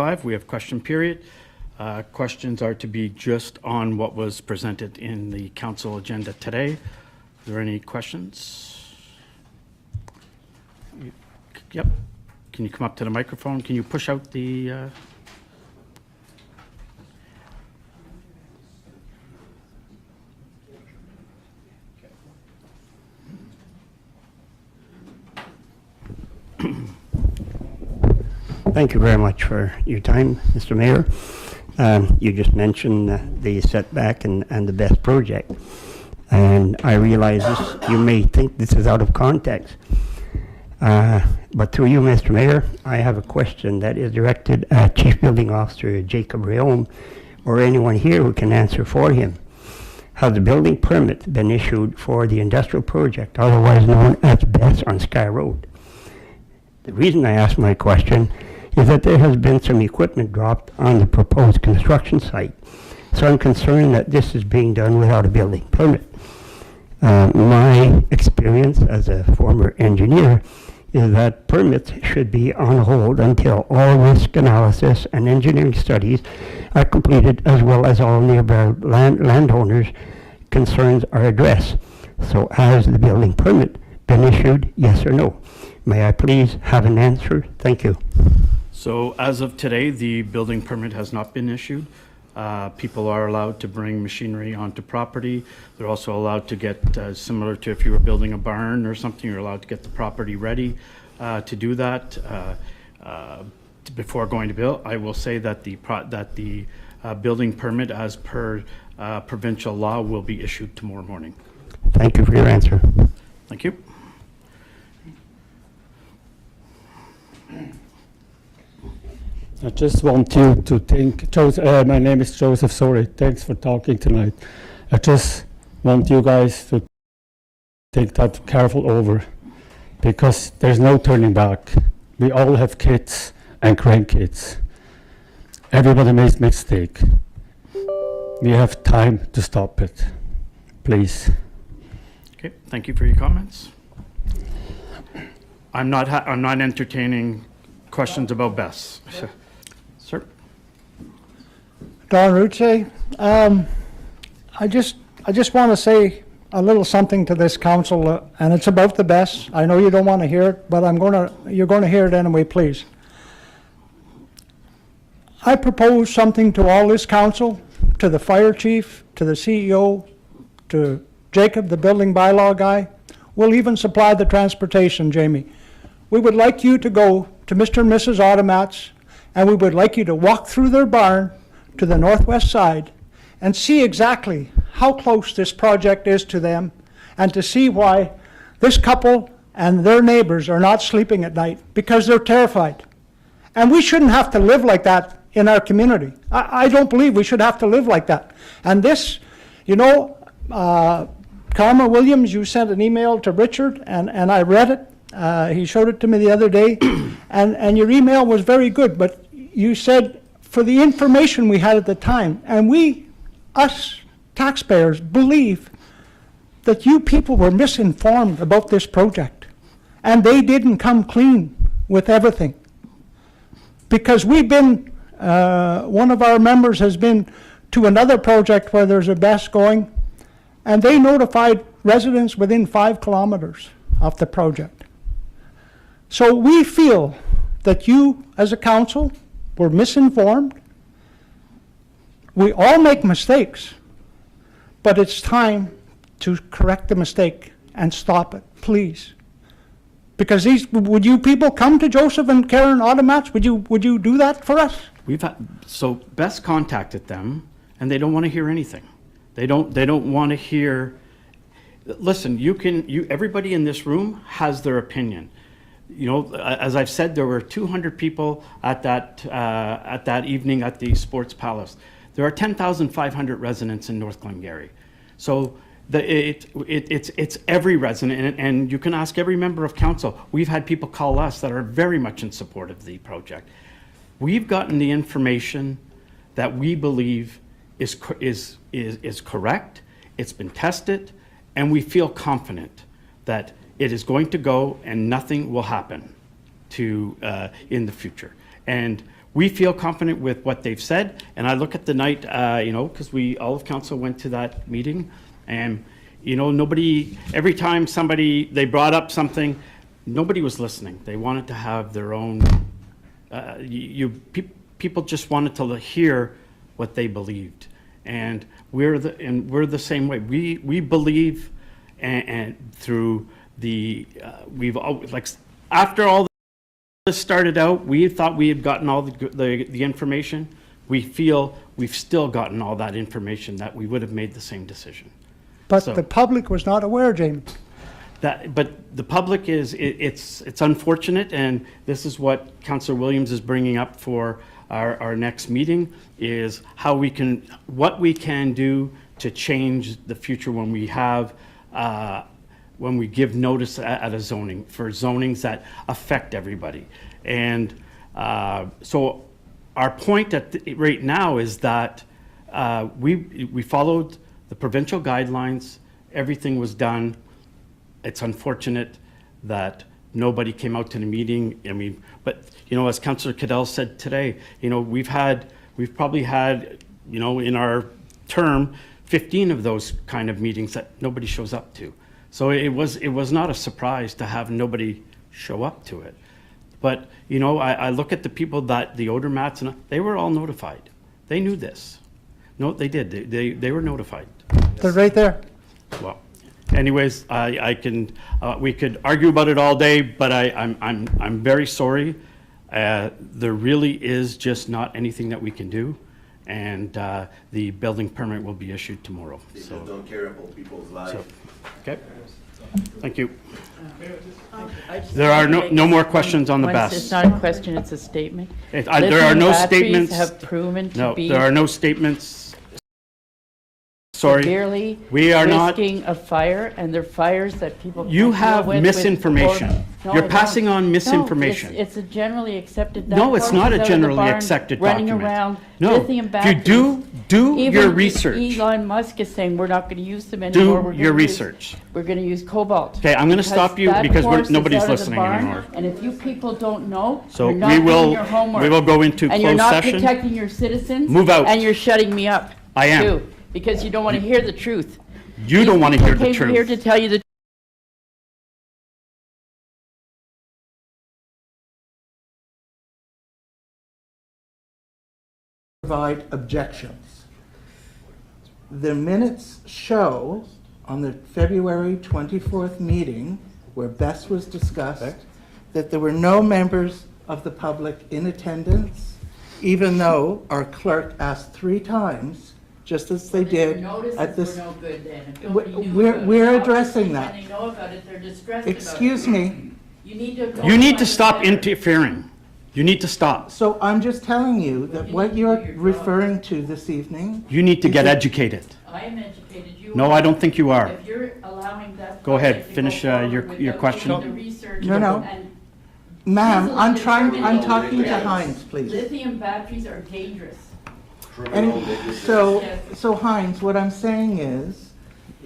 We have question period. Questions are to be just on what was presented in the council agenda today. Are there any questions? Yep. Can you come up to the microphone? Can you push out the... Thank you very much for your time, Mr. Mayor. You just mentioned the setback and the best project. And I realize this, you may think this is out of context. But through you, Mr. Mayor, I have a question that is directed at Chief Building Officer Jacob Rayom, or anyone here who can answer for him. Has the building permit been issued for the industrial project, otherwise known as BESS on Sky Road? The reason I ask my question is that there has been some equipment dropped on the proposed construction site. So I'm concerned that this is being done without a building permit. My experience as a former engineer is that permits should be on hold until all risk analysis and engineering studies are completed, as well as all nearby landowners' concerns are addressed. So has the building permit been issued, yes or no? May I please have an answer? Thank you. So as of today, the building permit has not been issued. People are allowed to bring machinery onto property. They're also allowed to get, similar to if you were building a barn or something, you're allowed to get the property ready to do that before going to build. I will say that the building permit, as per provincial law, will be issued tomorrow morning. Thank you for your answer. Thank you. I just want you to think, my name is Joseph, sorry, thanks for talking tonight. I just want you guys to think that careful over, because there's no turning back. We all have kids and grandkids. Everybody makes mistake. We have time to stop it, please. Okay, thank you for your comments. I'm not entertaining questions about BESS. Sir? Don Ruche, I just want to say a little something to this council, and it's about the BESS. I know you don't want to hear it, but you're going to hear it anyway, please. I propose something to all this council, to the fire chief, to the CEO, to Jacob, the building bylaw guy. We'll even supply the transportation, Jamie. We would like you to go to Mr. and Mrs. Automats, and we would like you to walk through their barn to the northwest side and see exactly how close this project is to them, and to see why this couple and their neighbors are not sleeping at night, because they're terrified. And we shouldn't have to live like that in our community. I don't believe we should have to live like that. And this, you know, Karma Williams, you sent an email to Richard, and I read it. He showed it to me the other day, and your email was very good, but you said for the information we had at the time, and us taxpayers, believe that you people were misinformed about this project, and they didn't come clean with everything. Because we've been, one of our members has been to another project where there's a BESS going, and they notified residents within 5 kilometers of the project. So we feel that you, as a council, were misinformed. We all make mistakes, but it's time to correct the mistake and stop it, please. Because would you people come to Joseph and Karen Automats? Would you do that for us? So BESS contacted them, and they don't want to hear anything. They don't want to hear. Listen, everybody in this room has their opinion. You know, as I've said, there were 200 people at that evening at the Sports Palace. There are 10,500 residents in North Glengarry. So it's every resident, and you can ask every member of council. We've had people call us that are very much in support of the project. We've gotten the information that we believe is correct. It's been tested, and we feel confident that it is going to go and nothing will happen in the future. And we feel confident with what they've said, and I look at the night, you know, because all of council went to that meeting, and, you know, nobody, every time they brought up something, nobody was listening. They wanted to have their own, people just wanted to hear what they believed. And we're the same way. We believe, and through we've always, like, after all this started out, we thought we had gotten all the information. We feel we've still gotten all that information, that we would have made the same decision. But So- the public was not aware, Jamie. But the public it's unfortunate, and this is what Councillor Williams is bringing up for our next meeting, is what we can do to change the future when we have, when we give notice at a zoning, for zonings that affect everybody. And so our point right now is that we followed the provincial guidelines, everything was done. It's unfortunate that nobody came out to the meeting. I mean, but, you know, as Councillor Cadell said today, you know, we've probably had, you know, in our term, 15 of those kind of meetings that nobody shows up to. So it was not a surprise to have nobody show up to it. But, you know, I look at the people the odor mats, and they were all notified. They knew this. No, they did. They were notified. They're right there. Well, anyways, we could argue about it all day, but I'm very sorry. There really is just not anything that we can do, and the building permit will be issued tomorrow. They So, just don't care about people's lives. okay, thank you. There are no more questions on the Once- best. It's not a question, it's a statement. There are no Lithium batteries statements. have proven to No, be there are no statements. Sorry. severely We are not- risking a fire, and they're fires that people can't You deal have with misinformation. No, You're I passing don't. on No, misinformation. it's a generally accepted. No, it's not a That horse is out of the generally barn accepted running document. around, No, lithium if batteries. you do your Even research. Elon Musk is saying, we're not going to use them anymore. We're Do gonna your use- research. We're going to use cobalt. Okay, I'm gonna stop you that because horse is nobody's out of the listening barn, anymore. And if you people don't know, So you're not we doing your homework. will go into And you're closed not session. protecting your citizens. Move out. And you're shutting me up. I am. Too, because you don't want to hear the truth. You don't want to hear the These people came here to truth. tell you the Provide objections. The minutes show on the February 24th meeting, where Bess was discussed, that there were no members of the public in attendance, even though our clerk asked 3 times, just as they did at this. no good then. If We- nobody knew we're- about it. we're Now, addressing that. When they know about it, they're distressed about it. Excuse me. You need to go You need to find stop a better- interfering. You need to stop. So I'm just telling you that You what need to you're do your job. referring to this evening. You need to is get that- educated. I am educated. You No, are. I don't think you are. If you're allowing that. Go ahead, project to finish, go forward your without question. doing the research No, no. and Ma'am, I'm talking to Yes. Heinz, please. Lithium batteries are dangerous. And Criminal, they just- so Heinz, what I'm saying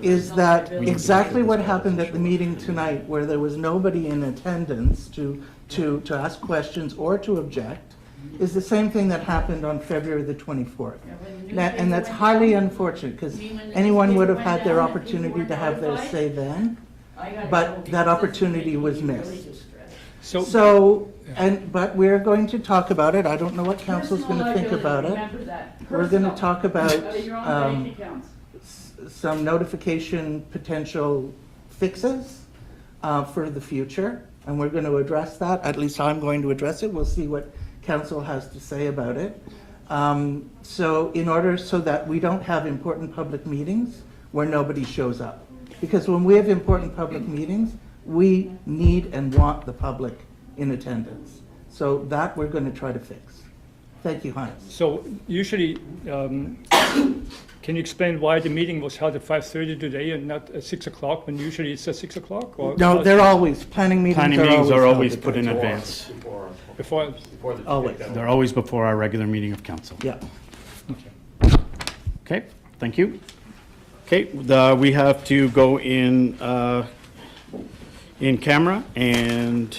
is that exactly what happened at the meeting tonight, where there was nobody in attendance to ask questions or to object, is the same thing that happened on February the 24th. And that's highly unfortunate, because anyone would have had their opportunity to have their say then, but that opportunity was missed. So, but we're going to talk about it. I don't know what council's going to think about it. We're going to talk about some notification potential fixes for the future, and we're going to address that. At least I'm going to address it. We'll see what council has to say about it. So that we don't have important public meetings where nobody shows up. Because when we have important public meetings, we need and want the public in attendance. So that we're going to try to fix. Thank you, Heinz. So usually, can you explain why the meeting was held at 5:30 today and not at 6 o'clock, when usually it's at 6 o'clock? Or No, they're always, planning meetings Planning are meetings always. are held always at put that in time. advance. before, Always, They're always before our regular meeting of council. yeah. Okay, thank you. Okay, we have to go in camera, and